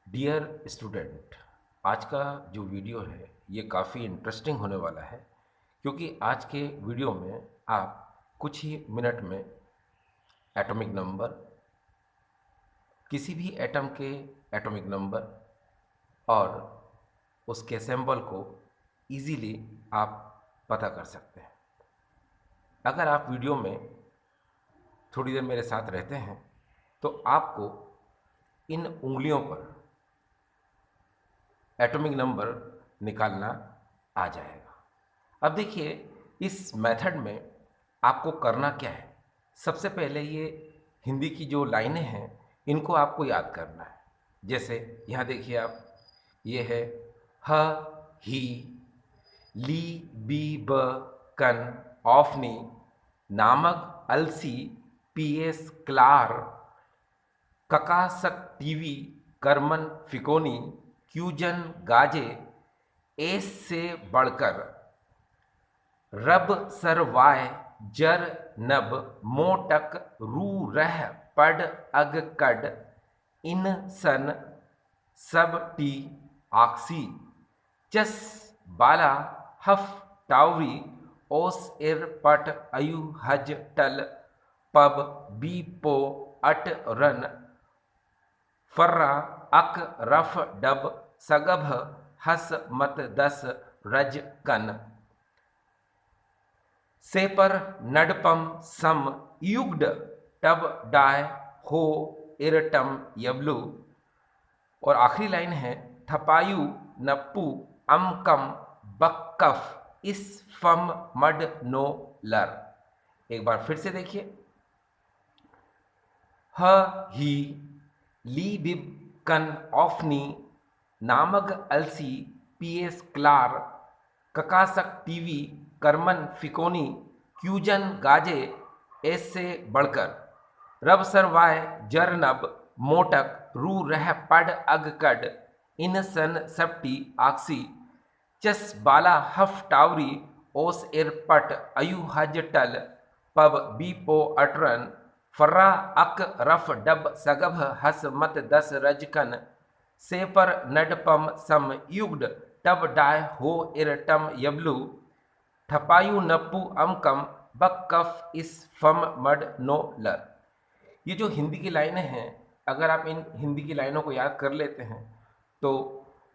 Dear student, आज का जो वीडियो है ये काफ़ी इंटरेस्टिंग होने वाला है क्योंकि आज के वीडियो में आप कुछ ही मिनट में एटॉमिक नंबर, किसी भी एटम के एटॉमिक नंबर और उसके सिंबल को इजीली आप पता कर सकते हैं। अगर आप वीडियो में थोड़ी देर मेरे साथ रहते हैं तो आपको इन उंगलियों पर एटॉमिक नंबर निकालना आ जाएगा। अब देखिए, इस मेथड में आपको करना क्या है। सबसे पहले ये हिंदी की जो लाइनें हैं इनको आपको याद करना है। जैसे यहाँ देखिए आप, ये है ह ही ली बी ब कन ऑफनी नामक अलसी पीएस क्लार ककासक टीवी करमन फिकोनी क्यूजन गाजे एस से बढ़कर रब सरवाय जर नब मोटक रू रह पड अग कड इन सन सब टी आक्सी चस बाला हफ टावरी ओस इर पट अयु हज टल पब बी पो अट रन फर्रा अक रफ डब सगभ हस मत दस रज कन सेपर नडपम सम युग्ड टब डाय हो इरटम यबलु। और आखिरी लाइन है थपायु नप्पू अमकम बक्कफ इस फम मड नो लर। एक बार फिर से देखिए, ह ही ली बिब कन ऑफनी नामग अलसी पीएस क्लार ककासक टीवी करमन फिकोनी क्यूजन गाजे एस से बढ़कर रब सरवाय जरनब मोटक रू रह पड अग कड इन सन सप्टी आक्सी चस बाला हफ टावरी ओस इर पट अयु हज टल पब बी पो अटरन फर्रा अक रफ डब सगभ हस मत दस रजकन सेपर नडपम सम युग्ड टब डाय हो इरटम यबलू ठपायु नप्पू अमकम बक्कफ इस फम मड नो लर। ये जो हिंदी की लाइनें हैं, अगर आप इन हिंदी की लाइनों को याद कर लेते हैं तो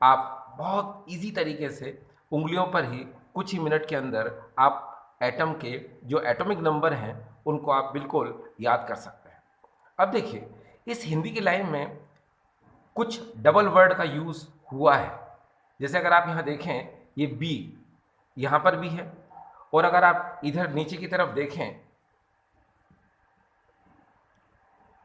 आप बहुत इजी तरीके से उंगलियों पर ही कुछ ही मिनट के अंदर आप एटम के जो एटॉमिक नंबर हैं उनको आप बिल्कुल याद कर सकते हैं। अब देखिए, इस हिंदी की लाइन में कुछ डबल वर्ड का यूज़ हुआ है। जैसे अगर आप यहाँ देखें, ये बी यहाँ पर भी है, और अगर आप इधर नीचे की तरफ देखें,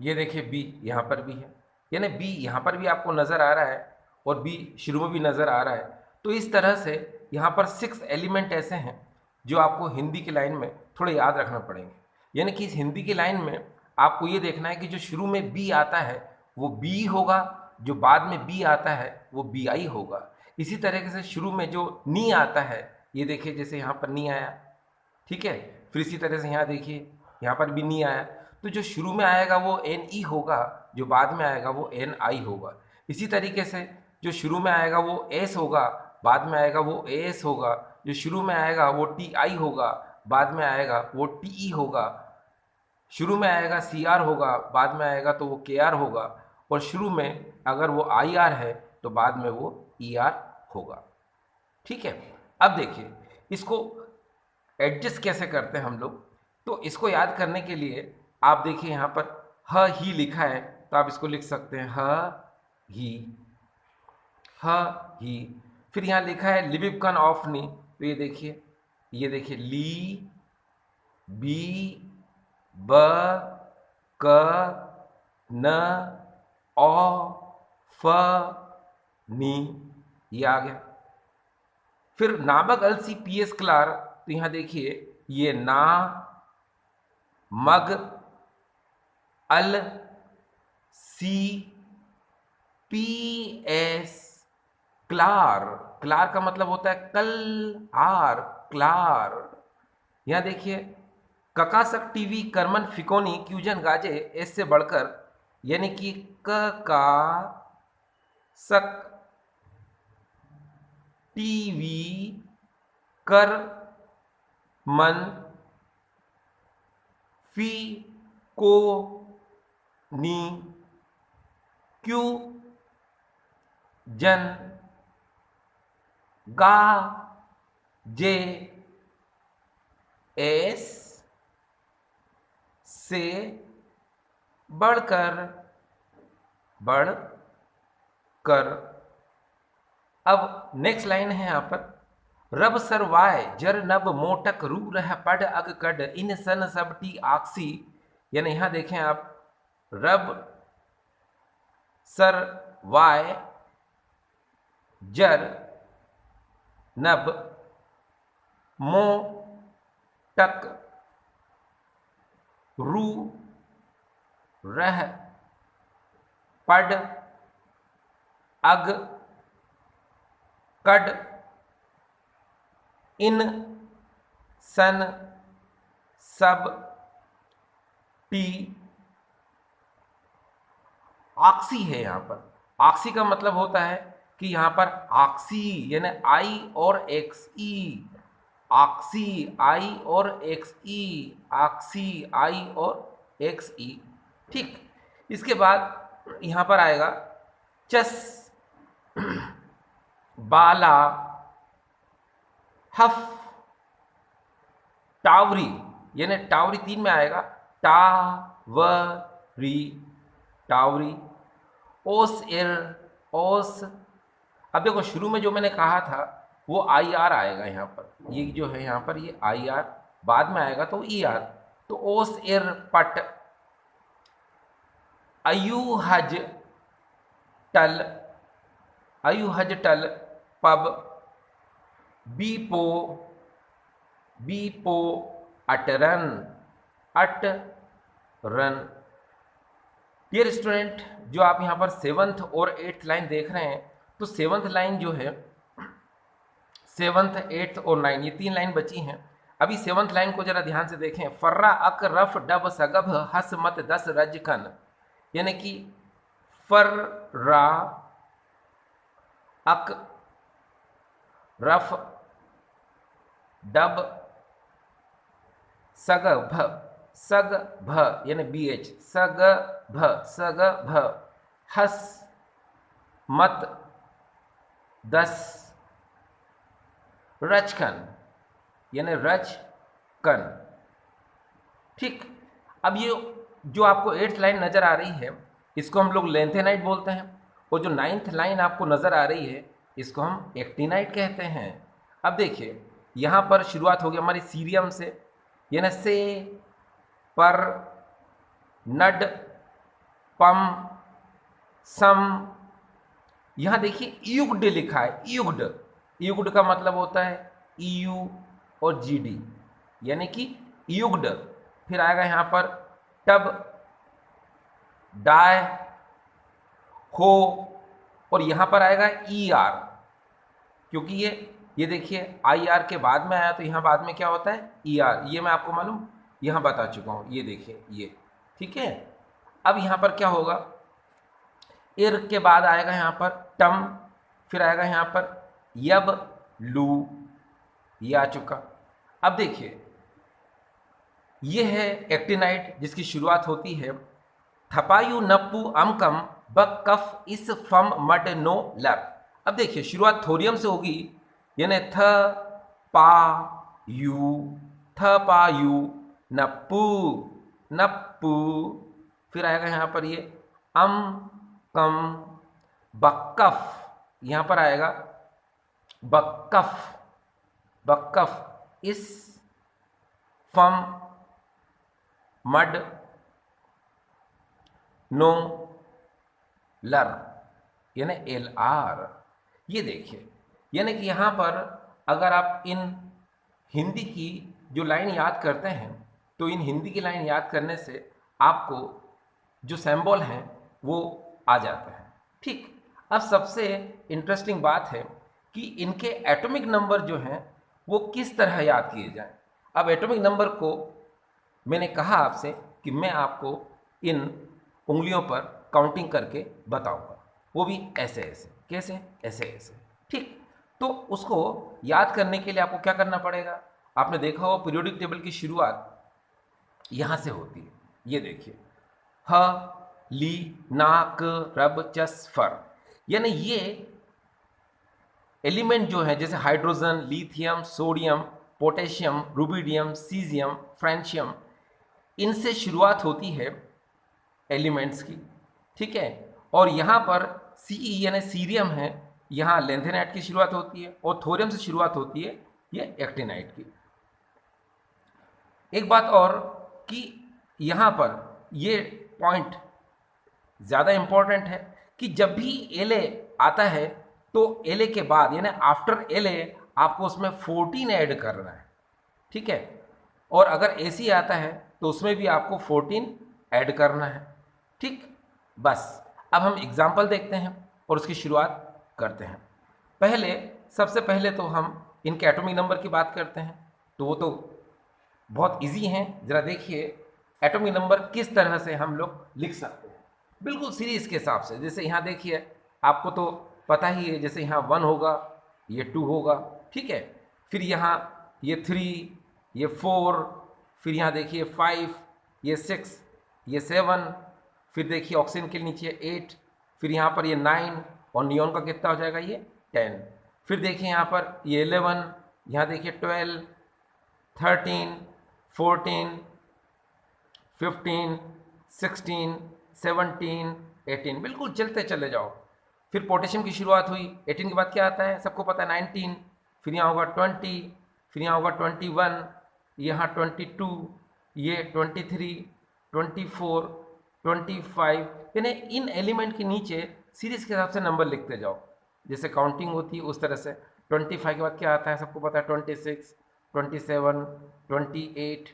ये देखिए बी यहाँ पर भी है, यानी बी यहाँ पर भी आपको नज़र आ रहा है और बी शुरू में भी नज़र आ रहा है। तो इस तरह से यहाँ पर 6 एलिमेंट ऐसे हैं जो आपको हिंदी की लाइन में थोड़े याद रखना पड़ेंगे। यानी कि इस हिंदी की लाइन में आपको ये देखना है कि जो शुरू में बी आता है वो बी होगा, जो बाद में बी आता है वो बी आई होगा। इसी तरीके से शुरू में जो नी आता है, ये देखिए जैसे यहाँ पर नी आया, ठीक है। फिर इसी तरह से यहाँ देखिए, यहाँ पर भी नी आया। तो जो शुरू में आएगा वो एन ई होगा, जो बाद में आएगा वो एन आई होगा। इसी तरीके से जो शुरू में आएगा वो एस होगा, बाद में आएगा वो ए एस होगा। जो शुरू में आएगा वो टी आई होगा, बाद में आएगा वो टी ई होगा। शुरू में आएगा सी आर होगा, बाद में आएगा तो वो के आर होगा। और शुरू में अगर वो आई आर है तो बाद में वो ई आर होगा, ठीक है। अब देखिए, इसको एडजस्ट कैसे करते हैं हम लोग। तो इसको याद करने के लिए आप देखिए यहाँ पर ह ही लिखा है, तो आप इसको लिख सकते हैं ही, ह ही। फिर यहाँ लिखा है लिबिबकन ऑफ नी, तो ये देखिए ली बी ब क न औ फ नी, ये आ गया। फिर नाबग अलसी पीएस क्लार, तो यहाँ देखिए ये ना मग अल सी पी एस क्लार। क्लार का मतलब होता है कल आर, क्लार। यहाँ देखिए ककासक टीवी करमन फिकोनी क्यूजन गाजे एस से बढ़कर, यानी कि क का सक टीवी कर मन फी को नी क्यू जन गा जे एस से बढ़कर अब नेक्स्ट लाइन है यहां पर रब सर वाय जर नब मोटक रू रह पढ़ अग कड इन सन सब टी आक्सी। यानी यहां देखें आप रब सर वाय जर नब मो टक रू रह पड अग कड इन सन सब टी आक्सी है। यहां पर आक्सी का मतलब होता है कि यहां पर आक्सी यानी आई और एक्स ई, आक्सी आई और एक्स ई, आक्सी आई और एक्स ई। ठीक, इसके बाद यहां पर आएगा चस बाला हफ टावरी, यानी टावरी 3 में आएगा टावरी, टावरी ओस एर ओस। अब देखो शुरू में जो मैंने कहा था वो आई आर आएगा यहाँ पर, ये जो है यहाँ पर ये आई आर, बाद में आएगा तो ई आर। तो ओस एर पट अयू हज टल, अयू हज टल पब बीपो, बीपो अटरन, अटरन। डियर स्टूडेंट, जो आप यहाँ पर 7th और 8th लाइन देख रहे हैं, तो 7th लाइन जो है 7th 8th और 9 ये 3 लाइन बची हैं। अभी 7th लाइन को जरा ध्यान से देखें। फर्रा अक रफ डब सगब हस मत दस रजकन, यानी कि फर्रा अक रफ डब सग भ, सग भ यानी बी एच, सग भ, सग भ हस मत दस रचकन यानी रचकन। ठीक, अब ये जो आपको 8th लाइन नजर आ रही है इसको हम लोग लेंथेनाइट बोलते हैं, और जो 9th लाइन आपको नजर आ रही है इसको हम एक्टिनाइट कहते हैं। अब देखिए यहाँ पर शुरुआत होगी हमारी सीरियम से, यानी से पर नड पम सम। यहाँ देखिए युग्ड लिखा है, युग्ड, युग्ड का मतलब होता है ईयू और जीडी, यानी कि युग्ड। फिर आएगा यहाँ पर टब डाय हो, और यहाँ पर आएगा ई आर, क्योंकि ये देखिए आई आर के बाद में आया तो यहाँ बाद में क्या होता है ई आर, ये मैं आपको मालूम यहाँ बता चुका हूँ। ये देखिए ये, ठीक है। अब यहाँ पर क्या होगा, एर के बाद आएगा यहाँ पर टम, फिर आएगा यहाँ पर यब लू, ये आ चुका। अब देखिए ये है एक्टिनाइट जिसकी शुरुआत होती है थपायु नप्पू अमकम बक कफ इस फम मड नो लर। अब देखिए शुरुआत थोरियम से होगी, यानी थ पा यू, थ पा यू नप्पू, नप्पू। फिर आएगा यहाँ पर ये अम कम बक्कफ, यहाँ पर आएगा बक्कफ, बक्कफ इस फम मड नो लर, यानी एल आर। ये देखिए, यानी कि यहाँ पर अगर आप इन हिंदी की जो लाइन याद करते हैं तो इन हिंदी की लाइन याद करने से आपको जो सिंबल हैं वो आ जाते हैं। ठीक, अब सबसे इंटरेस्टिंग बात है कि इनके एटॉमिक नंबर जो हैं वो किस तरह याद किए जाएं। अब एटॉमिक नंबर को मैंने कहा आपसे कि मैं आपको इन उंगलियों पर काउंटिंग करके बताऊंगा। वो भी ऐसे ऐसे, कैसे, ऐसे ऐसे, ठीक। तो उसको याद करने के लिए आपको क्या करना पड़ेगा, आपने देखा हो पीरियोडिक टेबल की शुरुआत यहां से होती है, ये देखिए, ह ली ना क रब चस फर, यानी ये एलिमेंट जो है जैसे hydrogen, lithium, sodium, potassium, rubidium, caesium, francium, इनसे शुरुआत होती है एलिमेंट्स की, ठीक है। और यहाँ पर सी यानी सीरियम है, यहाँ लेंथेनाइट की शुरुआत होती है, और थोरियम से शुरुआत होती है ये एक्टिनाइट की। एक बात और कि यहाँ पर ये पॉइंट ज़्यादा इंपॉर्टेंट है कि जब भी एले आता है तो एले के बाद यानी आफ्टर एले आपको उसमें 14 ऐड करना है, ठीक है। और अगर एसी आता है तो उसमें भी आपको 14 ऐड करना है, ठीक। बस अब हम एग्जाम्पल देखते हैं और उसकी शुरुआत करते हैं। पहले सबसे पहले तो हम इनके एटॉमिक नंबर की बात करते हैं, तो वो तो बहुत इजी हैं। ज़रा देखिए एटॉमिक नंबर किस तरह से हम लोग लिख सकते हैं, बिल्कुल सीरीज के हिसाब से। जैसे यहाँ देखिए, आपको तो पता ही है, जैसे यहाँ 1 होगा, ये 2 होगा, ठीक है। फिर यहाँ ये 3, ये 4, फिर यहाँ देखिए 5, ये 6, ये 7, फिर देखिए ऑक्सीजन के नीचे 8, फिर यहाँ पर ये 9, और नियॉन का कितना हो जाएगा ये 10। फिर देखिए यहाँ पर ये 11, यहाँ देखिए 12, 13, 14, 15, 16, 17, 18, बिल्कुल चलते चले जाओ। फिर पोटेशियम की शुरुआत हुई, 18 के बाद क्या आता है सबको पता है 19, फिर यहाँ होगा 20, फिर यहाँ होगा 21, यहाँ 22, ये 23, 24, 25, यानी इन एलिमेंट के नीचे सीरीज के हिसाब से नंबर लिखते जाओ, जैसे काउंटिंग होती है उस तरह से। 25 के बाद क्या आता है सबको पता है 26, 27, 28,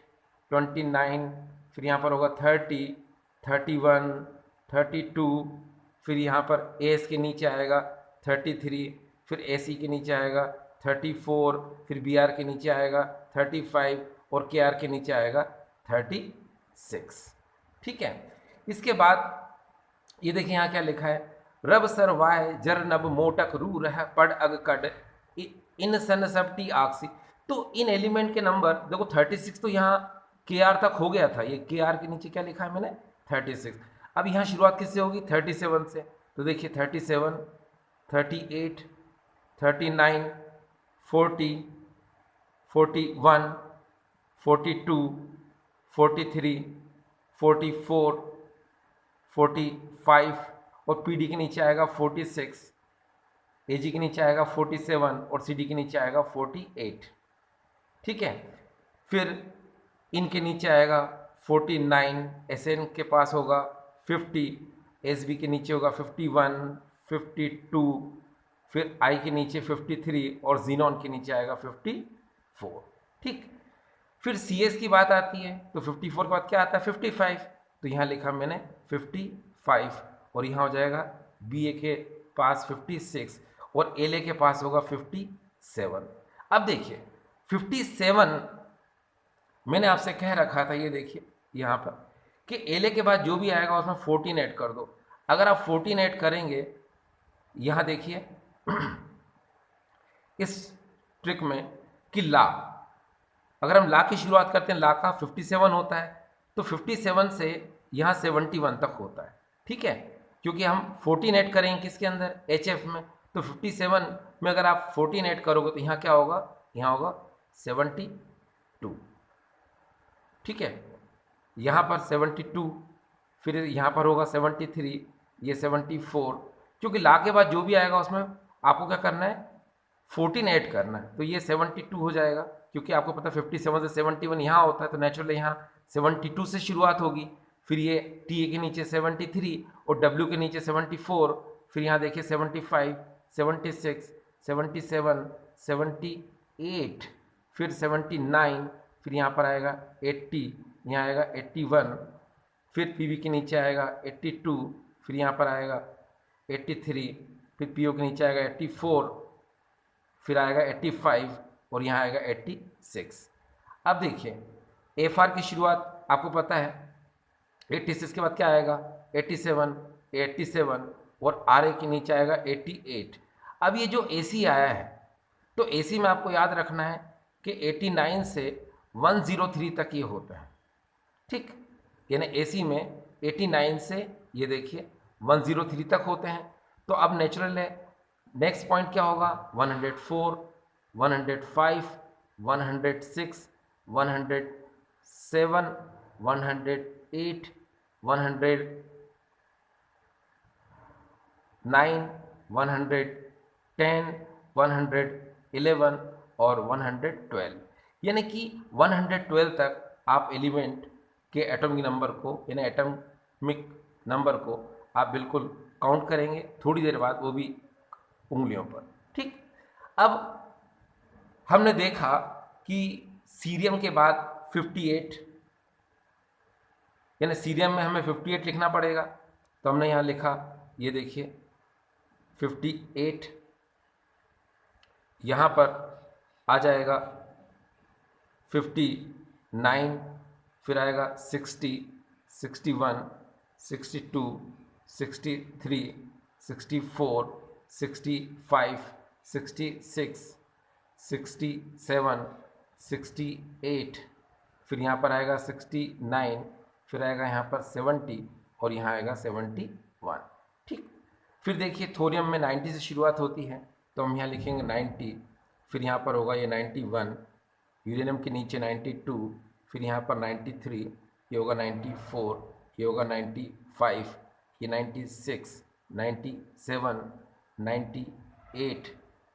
29, फिर यहाँ पर होगा 30, 31, 32, फिर यहाँ पर एस के नीचे आएगा 33, फिर एसी के नीचे आएगा 34, फिर बी आर के नीचे आएगा 35, और के आर के नीचे आएगा 36, ठीक है। इसके बाद ये देखिए यहाँ क्या लिखा है, रब सर वाय जर नब मोटक रू रह पड़ अग कड इन सन सब टी आक्सी। तो इन एलिमेंट के नंबर देखो 36 तो यहाँ के आर तक हो गया था, ये के आर के नीचे क्या लिखा है मैंने 36। अब यहाँ शुरुआत किससे होगी 37 से, तो देखिए 37, 38, 39, 40, 41, 42, 43, 44, 45, और पीडी के नीचे आएगा 46, एजी के नीचे आएगा 47, और सीडी के नीचे आएगा 48, ठीक है। फिर इनके नीचे आएगा 49, एसएन के पास होगा 50, एसबी के नीचे होगा 51, 52, फिर आई के नीचे 53, और जीनॉन के नीचे आएगा 54, ठीक। फिर सीएस की बात आती है तो 54 के बाद क्या आता है 55, तो यहाँ लिखा मैंने 55, और यहाँ हो जाएगा बी ए के पास 56, और एल ए के पास होगा 57। अब देखिए 57 मैंने आपसे कह रखा था, ये देखिए यहाँ पर कि एल ए के बाद जो भी आएगा उसमें 14 ऐड कर दो। अगर आप 14 ऐड करेंगे, यहाँ देखिए इस ट्रिक में कि ला, अगर हम ला की शुरुआत करते हैं, ला का 57 होता है, तो 57 से यहाँ 71 तक होता है, ठीक है। क्योंकि हम 14 ऐड करेंगे किसके अंदर एच एफ में, तो 57 में अगर आप 14 ऐड करोगे तो यहाँ क्या होगा, यहाँ होगा 72, ठीक है। यहाँ पर 72, फिर यहाँ पर होगा 73, ये 74, क्योंकि ला के बाद जो भी आएगा उसमें आपको क्या करना है 14 ऐड करना है, तो ये 72 हो जाएगा। क्योंकि आपको पता है 57 से 71 यहाँ होता है, तो नेचुरली यहाँ 72 से शुरुआत होगी, फिर ये टी ए के नीचे 73, और डब्ल्यू के नीचे 74, फिर यहाँ देखिए 75, 76, 77, 78, फिर 79, फिर यहाँ पर आएगा 80, यहाँ आएगा 81, फिर पीवी के नीचे आएगा 82, फिर यहाँ पर आएगा 83, फिर पीओ के नीचे आएगा 84, फिर आएगा 85, और यहाँ आएगा 86। अब देखिए एफ आर की शुरुआत आपको पता है 86 के बाद क्या आएगा 87, 87, और आर ए के नीचे आएगा 88। अब ये जो ए सी आया है, तो ए सी में आपको याद रखना है कि 89 से 103 तक ये होता है, ठीक। यानी ए सी में 89 से ये देखिए 103 तक होते हैं। तो अब नेचुरल है, नेक्स्ट पॉइंट क्या होगा, 104, 105, 106, 107, 108, 109, 110, 111 और 112। यानी कि 112 तक आप एलिमेंट के एटॉमिक नंबर को, यानी एटॉमिक नंबर को आप बिल्कुल काउंट करेंगे थोड़ी देर बाद, वो भी उंगलियों पर, ठीक। अब हमने देखा कि सीरियम के बाद 58, यानी सीरियम में हमें 58 लिखना पड़ेगा, तो हमने यहाँ लिखा, ये देखिए 58, यहाँ पर आ जाएगा 59, फिर आएगा 60, 61, 62, 63, 64, 65, 66, 67, 68, फिर यहाँ पर आएगा 69, फिर आएगा यहाँ पर 70 और यहाँ आएगा 71, ठीक। फिर देखिए थोरियम में 90 से शुरुआत होती है, तो हम यहाँ लिखेंगे 90, फिर यहाँ पर होगा ये 91, यूरेनियम के नीचे 92, फिर यहाँ पर 93, ये होगा 94, ये होगा 95, ये 96, 97, 98,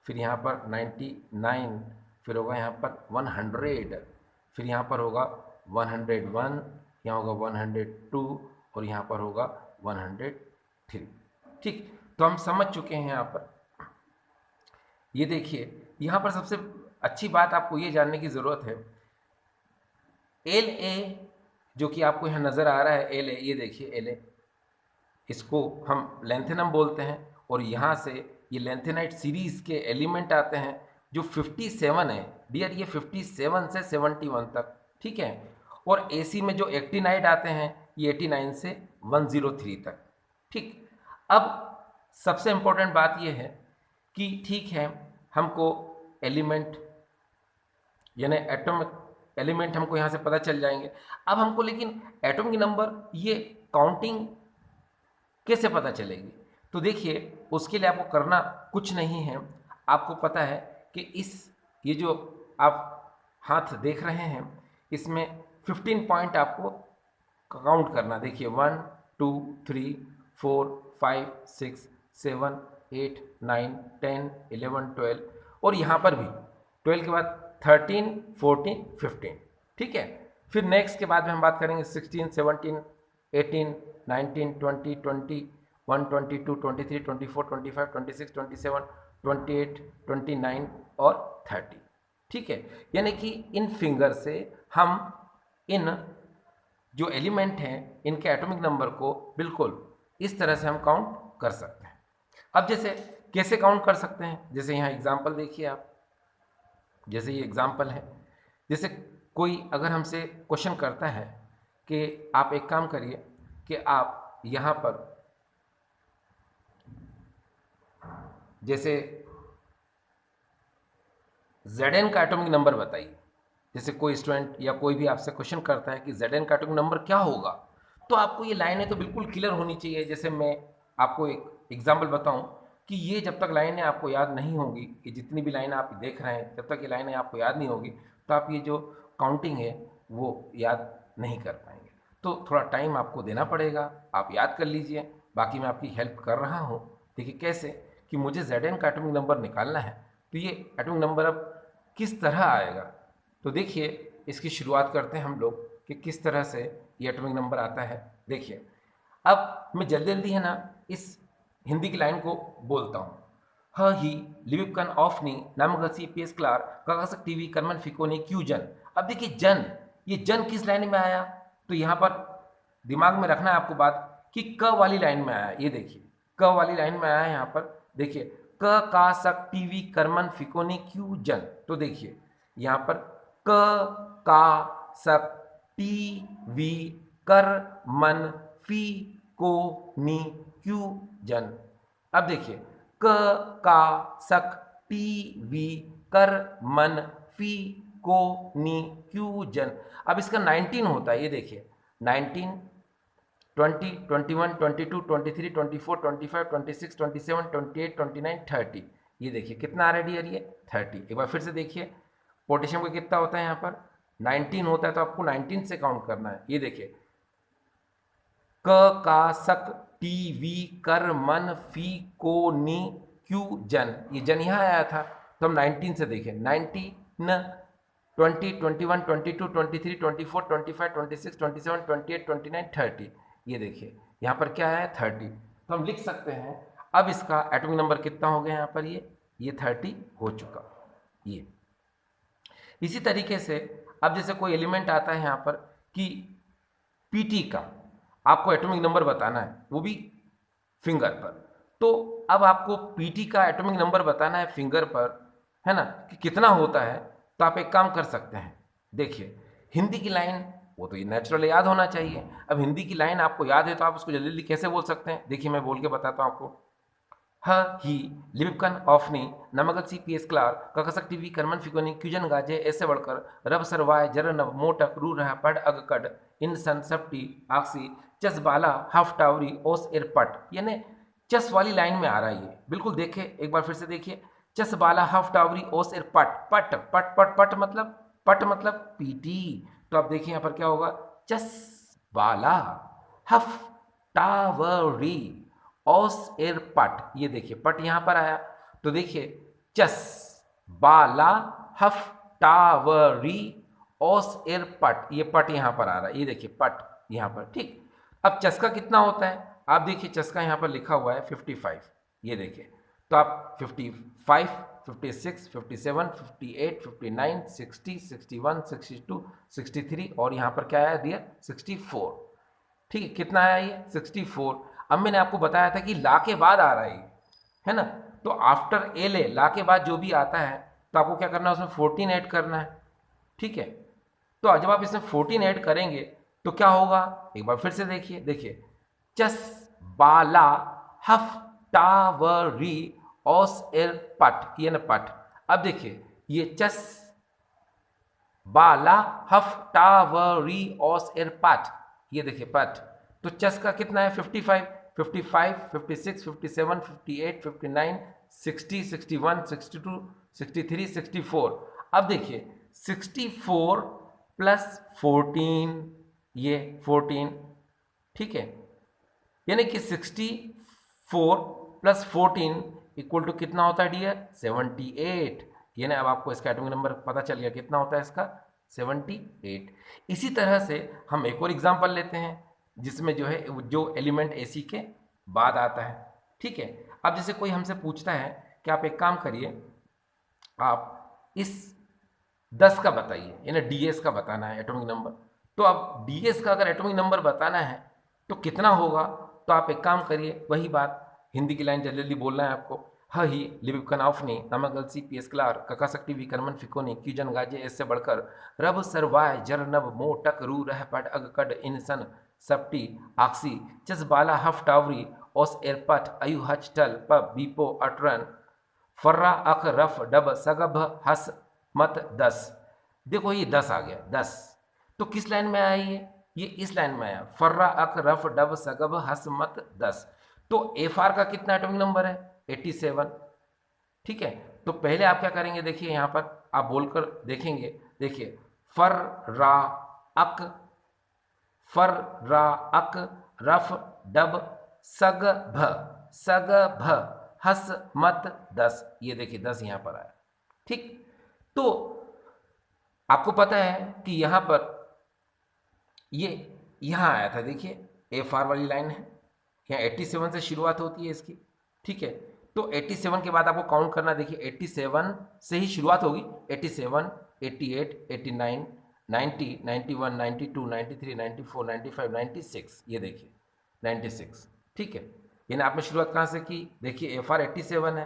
फिर यहाँ पर 99, फिर होगा यहाँ पर 100, फिर यहाँ पर होगा 101, यहाँ होगा 102 और यहाँ पर होगा 103, ठीक। तो हम समझ चुके हैं यहाँ पर। ये देखिए यहाँ पर सबसे अच्छी बात आपको ये जानने की ज़रूरत है, एल ए जो कि आपको यहाँ नज़र आ रहा है, एल ए, ये देखिए एल ए, इसको हम लेंथेनम बोलते हैं, और यहाँ से ये लेंथेनाइट सीरीज़ के एलिमेंट आते हैं जो 57 है डियर, ये 57 से 71 तक, ठीक है। और एसी में जो एक्टिनाइट आते हैं ये 89 से 103 तक, ठीक। अब सबसे इम्पोर्टेंट बात यह है कि ठीक है, हमको एलिमेंट यानी एटॉमिक एलिमेंट हमको यहाँ से पता चल जाएंगे। अब हमको लेकिन एटॉमिक नंबर ये काउंटिंग कैसे पता चलेगी, तो देखिए उसके लिए आपको करना कुछ नहीं है। आपको पता है कि ये जो आप हाथ देख रहे हैं, इसमें 15 पॉइंट आपको काउंट करना। देखिए 1 2 3 4 5 6 7 8 9 10 11 12, और यहाँ पर भी 12 के बाद 13 14 15, ठीक है। फिर नेक्स्ट के बाद में हम बात करेंगे 16 17 18 19 20 21 22 23 24 25 26 27 28 29 और 30, ठीक है। यानी कि इन फिंगर से हम इन जो एलिमेंट हैं इनके एटॉमिक नंबर को बिल्कुल इस तरह से हम काउंट कर सकते हैं। अब जैसे कैसे काउंट कर सकते हैं, जैसे यहाँ एग्जाम्पल देखिए आप, जैसे ये एग्जाम्पल है, जैसे कोई अगर हमसे क्वेश्चन करता है कि आप एक काम करिए कि आप यहाँ पर जैसे Zn का एटॉमिक नंबर बताइए, जैसे कोई स्टूडेंट या कोई भी आपसे क्वेश्चन करता है कि Zn का एटॉमिक नंबर क्या होगा, तो आपको ये लाइनें तो बिल्कुल क्लियर होनी चाहिए। जैसे मैं आपको एक एग्जांपल बताऊं कि ये जब तक लाइनें आपको याद नहीं होंगी, ये जितनी भी लाइनें आप देख रहे हैं, जब तक ये लाइनें आपको याद नहीं होगी तो आप ये जो काउंटिंग है वो याद नहीं कर पाएंगे। तो थोड़ा टाइम आपको देना पड़ेगा, आप याद कर लीजिए, बाकी मैं आपकी हेल्प कर रहा हूँ। देखिए कैसे कि मुझे Zn का एटॉमिक नंबर निकालना है, तो ये एटॉमिक नंबर अब किस तरह आएगा, तो देखिए इसकी शुरुआत करते हैं हम लोग कि किस तरह से ये एटॉमिक नंबर आता है। देखिए अब मैं जल्दी जल्दी है ना इस हिंदी की लाइन को बोलता हूँ। ह ही लिविकन ऑफनी नामगसी पीएस क्लार कागसक टीवी कर्मन फिकोनी क्यू जन। अब देखिए जन, ये जन किस लाइन में आया, तो यहाँ पर दिमाग में रखना है आपको बात कि क वाली लाइन में आया। ये देखिए क वाली लाइन में आया है, यहाँ पर देखिए क का सक टीवी कर्मन फिकोनी क्यू जन। तो देखिए यहाँ पर क का सक टी वी कर मन फी को नी क्यू जन, अब देखिए क का सक टी वी कर मन फी को नी क्यू जन। अब इसका 19 होता है, ये देखिए 19, 20, 21, 22, 23, 24, 25, 26, 27, 28, 29, 30। ये देखिए कितना आ रहा है डियर, ये 30। एक बार फिर से देखिए पोटेशियम का कितना होता है, यहाँ पर 19 होता है, तो आपको 19 से काउंट करना है। ये देखिए क का सक टी वी कर मन फी को नी क्यू जन, ये जन यहाँ आया था, तो हम 19 से देखें 19, 20, 21, 22, 23, 24, 25, 26, 27, 28, 29, 30। ये देखिए यहाँ पर क्या है 30, तो हम लिख सकते हैं। अब इसका एटॉमिक नंबर कितना हो गया यहाँ पर, ये 30 हो चुका। ये इसी तरीके से अब जैसे कोई एलिमेंट आता है यहाँ पर कि पीटी का आपको एटॉमिक नंबर बताना है, वो भी फिंगर पर, तो अब आपको पीटी का एटॉमिक नंबर बताना है फिंगर पर, है ना, कि कितना होता है। तो आप एक काम कर सकते हैं, देखिए हिंदी की लाइन वो तो ये नेचुरल याद होना चाहिए। अब हिंदी की लाइन आपको याद है तो आप उसको जल्दी जल्दी कैसे बोल सकते हैं, देखिए मैं बोल के बताता हूँ आपको। ह ही लिबिकन ऑफनी नमगल सी पी एस क्लार ककसक टीवी करमन फिकोनी क्यूजन गाजे ऐसे बढ़कर रब सरवाय जर नब मोटक रू रहा पड अगकड इन सन सप्टी आक्सी चस बाला हफ टावरी ओस इरपट। यानी चस वाली लाइन में आ रहा है ये, बिल्कुल देखे एक बार फिर से देखिए, चस बाला हफ टावरी ओस इरपट, पट पट पट पट मतलब पीटी। तो आप देखिए यहाँ पर क्या होगा, चस बाला हफ टावरी ओस एर पट। ये देखिए पट यहां पर आया, तो देखिए चस बाला हफ टावरी ओस एर पट, ये पट यहां पर आ रहा है, ये देखिए पट यहां पर, ठीक। अब चस का कितना होता है, आप देखिए चस का यहां पर लिखा हुआ है 55। ये देखिए तो आप 55, 56, 57, 58, 59, 60, 61, 62, 63 और यहाँ पर क्या आया डियर 64। ठीक है, कितना आया ये 64। अब मैंने आपको बताया था कि ला के बाद आ रहा है ना, तो आफ्टर एल ए ला के बाद जो भी आता है तो आपको क्या करना है, उसमें 14 ऐड करना है। ठीक है, तो जब आप इसमें 14 ऐड करेंगे तो क्या होगा, एक बार फिर से देखिए, देखिए चस बाला हफ टावरी ओस एर पट, ये ना पट। अब देखिए ये चस बाला हफ टावरी ओस एर पट, ये देखिए पट। तो चस का कितना है 55, 55, 56, 57, 58, 59, 60, 61, 62, 63, 64। अब देखिए 64 प्लस 14, ये 14, ठीक है, यानी कि 64 प्लस 14 इक्वल टू कितना होता है डियर 78। ये ना अब आपको इसका एटॉमिक नंबर पता चल गया कितना होता है इसका 78। इसी तरह से हम एक और एग्जांपल लेते हैं जिसमें जो है जो एलिमेंट एसी के बाद आता है। ठीक है, अब जैसे कोई हमसे पूछता है कि आप एक काम करिए, आप इस 10 का बताइए, यानी डीएस का बताना है एटॉमिक नंबर। तो अब डीएस का अगर एटॉमिक नंबर बताना है तो कितना होगा, तो आप एक काम करिए, वही बात हिंदी की लाइन जल्दी बोलना है आपको। ह ही लिबिकन ऑफनी नमगल सी पी एस क्लार कका सक्टी वी करमन फिकोनी क्यूजन गाजे ऐसे बढ़कर रब सरवाय जर नब मो टक रू रह पट अग कड इंसन सप्टी आक्सी चस बाला हफ टावरी ओस एरपट अयु हच टल प बीपो अटरन फर्रा अख रफ डब सगभ हस मत 10। देखो ये 10 आ गया 10, तो किस लाइन में आया ये इस लाइन में आया, फर्रा अक रफ डब सगब हस मत 10। तो एफ आर का कितना एटॉमिक नंबर है 87। ठीक है, तो पहले आप क्या करेंगे, देखिए यहां पर आप बोलकर देखेंगे, देखिए फर रा अक रफ डब सग भ हस मत 10। ये देखिए 10 यहां पर आया। ठीक, तो आपको पता है कि यहां पर ये यहां आया था, देखिए एफ आर वाली लाइन है, यहाँ 87 से शुरुआत होती है इसकी। ठीक है, तो 87 के बाद आपको काउंट करना, देखिए 87 से ही शुरुआत होगी, 87, 88, 89, 90, 91, 92, 93, 94, 95, 96। ये देखिए 96। ठीक है, यानी आपने शुरुआत कहाँ से की, देखिए एफ आर 87 है,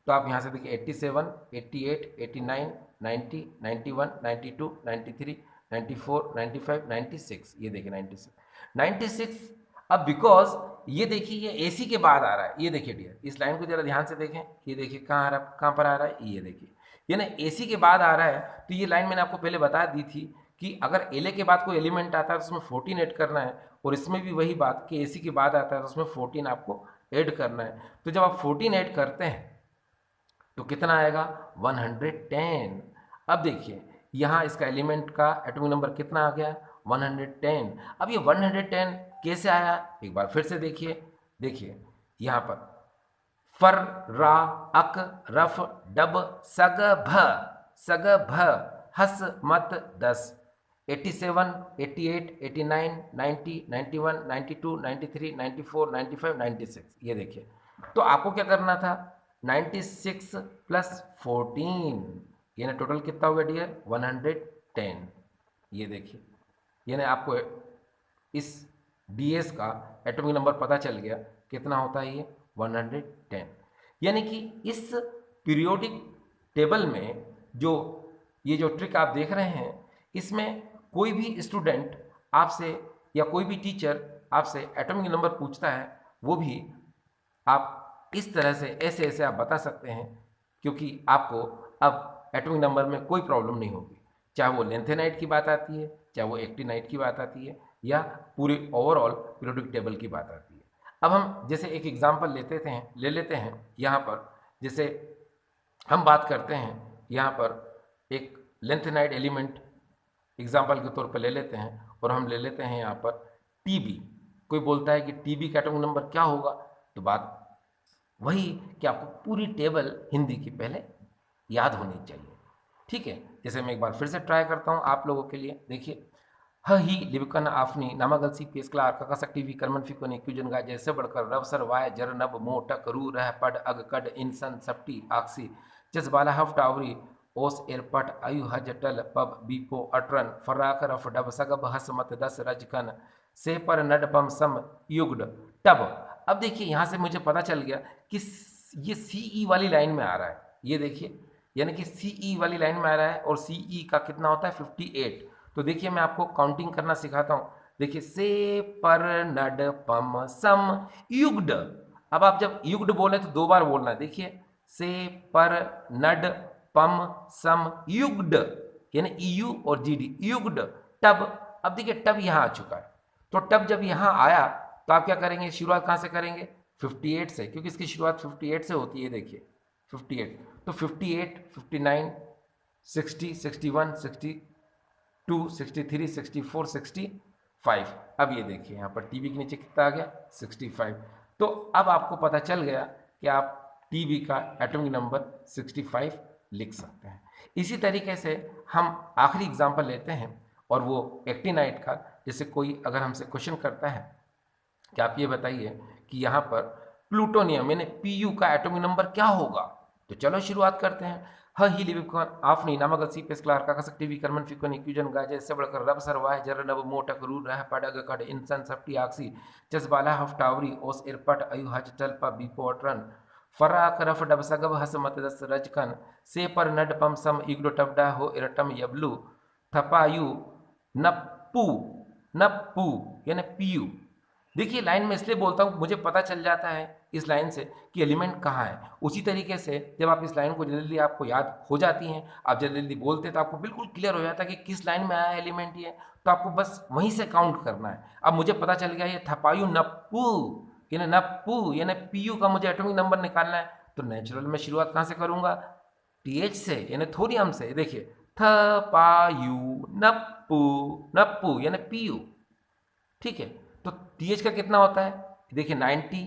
तो आप यहाँ से देखिए 87, 88, 89, 90, 91, 92, 93, 94, 95, 96। ये देखिए 96। अब बिकॉज ये देखिए ये AC के बाद आ रहा है, ये देखिए डियर, इस लाइन को जरा ध्यान से देखें, ये देखिए कहाँ आ रहा है, कहाँ पर आ रहा है, ये देखिए, ये ना AC के बाद आ रहा है। तो ये लाइन मैंने आपको पहले बता दी थी कि अगर LA के बाद कोई एलिमेंट आता है तो उसमें 14 ऐड करना है, और इसमें भी वही बात कि AC के बाद आता है तो उसमें 14 आपको ऐड करना है। तो जब आप 14 ऐड करते हैं तो कितना आएगा, 110। अब देखिए यहाँ इसका एलिमेंट का एटॉमिक नंबर कितना आ गया, 110। अब ये 110 कैसे आया, एक बार फिर से देखिए, देखिए यहाँ पर फर रा अक रफ डब सग भ हस मत 10, 87, 88, 89, 90, 91, 92, 93, 94, 95, 96। ये देखिए, तो आपको क्या करना था, 96 प्लस 14, ये ना टोटल कितना हुआ डियर, 110। ये देखिए, ये ना आपको इस DS का एटॉमिक नंबर पता चल गया, कितना होता है ये, 110। यानी कि इस पीरियोडिक टेबल में जो ये जो ट्रिक आप देख रहे हैं, इसमें कोई भी स्टूडेंट आपसे या कोई भी टीचर आपसे एटॉमिक नंबर पूछता है, वो भी आप इस तरह से ऐसे ऐसे आप बता सकते हैं, क्योंकि आपको अब एटॉमिक नंबर में कोई प्रॉब्लम नहीं होगी, चाहे वो लेंथेनाइट की बात आती है, चाहे वो एक्टिनाइट की बात आती है, या पूरे ओवरऑल पीरियोडिक टेबल की बात आती है। अब हम जैसे एक एग्जांपल ले लेते हैं यहाँ पर, जैसे हम बात करते हैं यहाँ पर एक लेंथेनाइट एलिमेंट एग्जांपल के तौर पर ले लेते हैं, और हम ले लेते हैं यहाँ पर TB। कोई बोलता है कि TB का एटॉमिक नंबर क्या होगा, तो बात वही कि आपको पूरी टेबल हिंदी की पहले याद होनी चाहिए, ठीक है। जैसे मैं एक बार फिर से ट्राई करता हूँ आप लोगों के लिए, देखिए, ह ही लिबकन आफनी नामागलसी पेस्कला ककसक टीवी कर्मन फिकोनी क्यूजन गा जैसे बढ़कर रव सर वाय जर नब मो टक रू रह पड अग कड इंसन सप्टी आक्सी जस बाला हफ टावरी ओस एरपट आयु हज टल पब बीपो अटरन फराक रफ डब सगब हस मत दस रजकन से पर नड पम सम युग्ड टब। अब देखिए यहाँ से मुझे पता चल गया कि ये CE वाली लाइन में आ रहा है, ये देखिए, यानी कि CE वाली लाइन में आ रहा है, और CE का कितना होता है, 58। तो देखिए मैं आपको काउंटिंग करना सिखाता हूँ, देखिए, से पर नड पम सम युग्ड। अब आप जब युग्ड बोले तो 2 बार बोलना है, देखिए, से पर नड पम सम युग्ड, यानी EU और GD युग्ड टब। अब देखिए टब यहाँ आ चुका है, तो टब जब यहाँ आया तो आप क्या करेंगे, शुरुआत कहाँ से करेंगे, 58 से, क्योंकि इसकी शुरुआत 58 से होती है, देखिए 58, तो 58, 59, 60, 61, 62, 63, 64, 65। अब ये देखिए यहाँ पर TB के नीचे कितना आ गया, 65। तो अब आपको पता चल गया कि आप TB का एटॉमिक नंबर 65 लिख सकते हैं। इसी तरीके से हम आखिरी एग्जाम्पल लेते हैं, और वो एक्टिनाइट का। जैसे कोई अगर हमसे क्वेश्चन करता है कि आप ये बताइए कि यहाँ पर प्लूटोनियम यानी PU का एटॉमिक नंबर क्या होगा, तो चलो शुरुआत करते हैं। ह ही लिबिकन आफ्नी नामक सी पेस्कलार का कसक टीवी कर्मन फिकोनी क्यूजन गाजे से बढ़कर रब सरवाह जर नब मोटक रू रह पडग कड इंसान सप्टी आक्सी जस बाला हफ टावरी ओस इरपट अयु हज टल प बीपो अटरन फराक रफ डब सगब हस मत दस रजकन से पर नड पम सम इग्डो टबडा हो इरटम यबलू थपायु नप्पू नप्पू यानी PU। देखिए लाइन में इसलिए बोलता हूँ, मुझे पता चल जाता है इस लाइन से कि एलिमेंट कहाँ है। उसी तरीके से जब आप इस लाइन को जल्दी आपको याद हो जाती हैं, आप जल्दी बोलते हैं, तो आपको बिल्कुल क्लियर हो जाता है कि किस लाइन में आया एलिमेंट ये, तो आपको बस वहीं से काउंट करना है। अब मुझे पता चल गया ये थपायु नप्पू यानी PU का मुझे एटॉमिक नंबर निकालना है, तो नेचुरल में शुरुआत कहाँ से करूँगा, TH से यानी थोरियम से। देखिए थपायु नप्पू यानी PU, ठीक है। तो TH का कितना होता है, देखिए 90,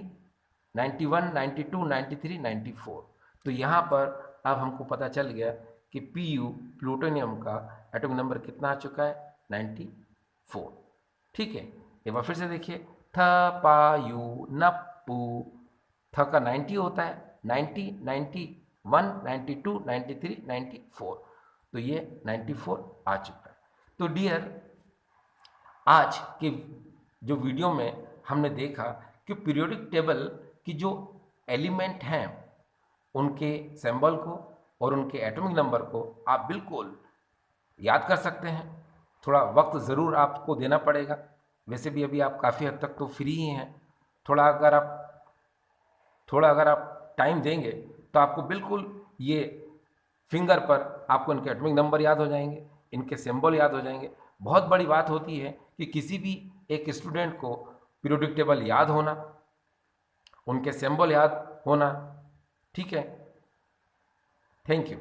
91, 92, 93, 94। तो यहाँ पर अब हमको पता चल गया कि PU प्लूटोनियम का एटॉमिक नंबर कितना आ चुका है, 94, ठीक है। एक बार फिर से देखिए, थ पायु नप्पू, थ का 90 होता है, 90, 91, 92, 93, 94, तो ये 94 आ चुका है। तो डियर, आज के जो वीडियो में हमने देखा कि पीरियोडिक टेबल की जो एलिमेंट हैं उनके सिंबल को और उनके एटॉमिक नंबर को आप बिल्कुल याद कर सकते हैं। थोड़ा वक्त ज़रूर आपको देना पड़ेगा, वैसे भी अभी आप काफ़ी हद तक तो फ्री ही हैं। थोड़ा अगर आप टाइम देंगे तो आपको बिल्कुल ये फिंगर पर आपको इनके एटॉमिक नंबर याद हो जाएंगे, इनके सिंबल याद हो जाएंगे। बहुत बड़ी बात होती है कि किसी भी एक स्टूडेंट को पीरियोडिक टेबल याद होना, उनके सिंबल याद होना। ठीक है, थैंक यू।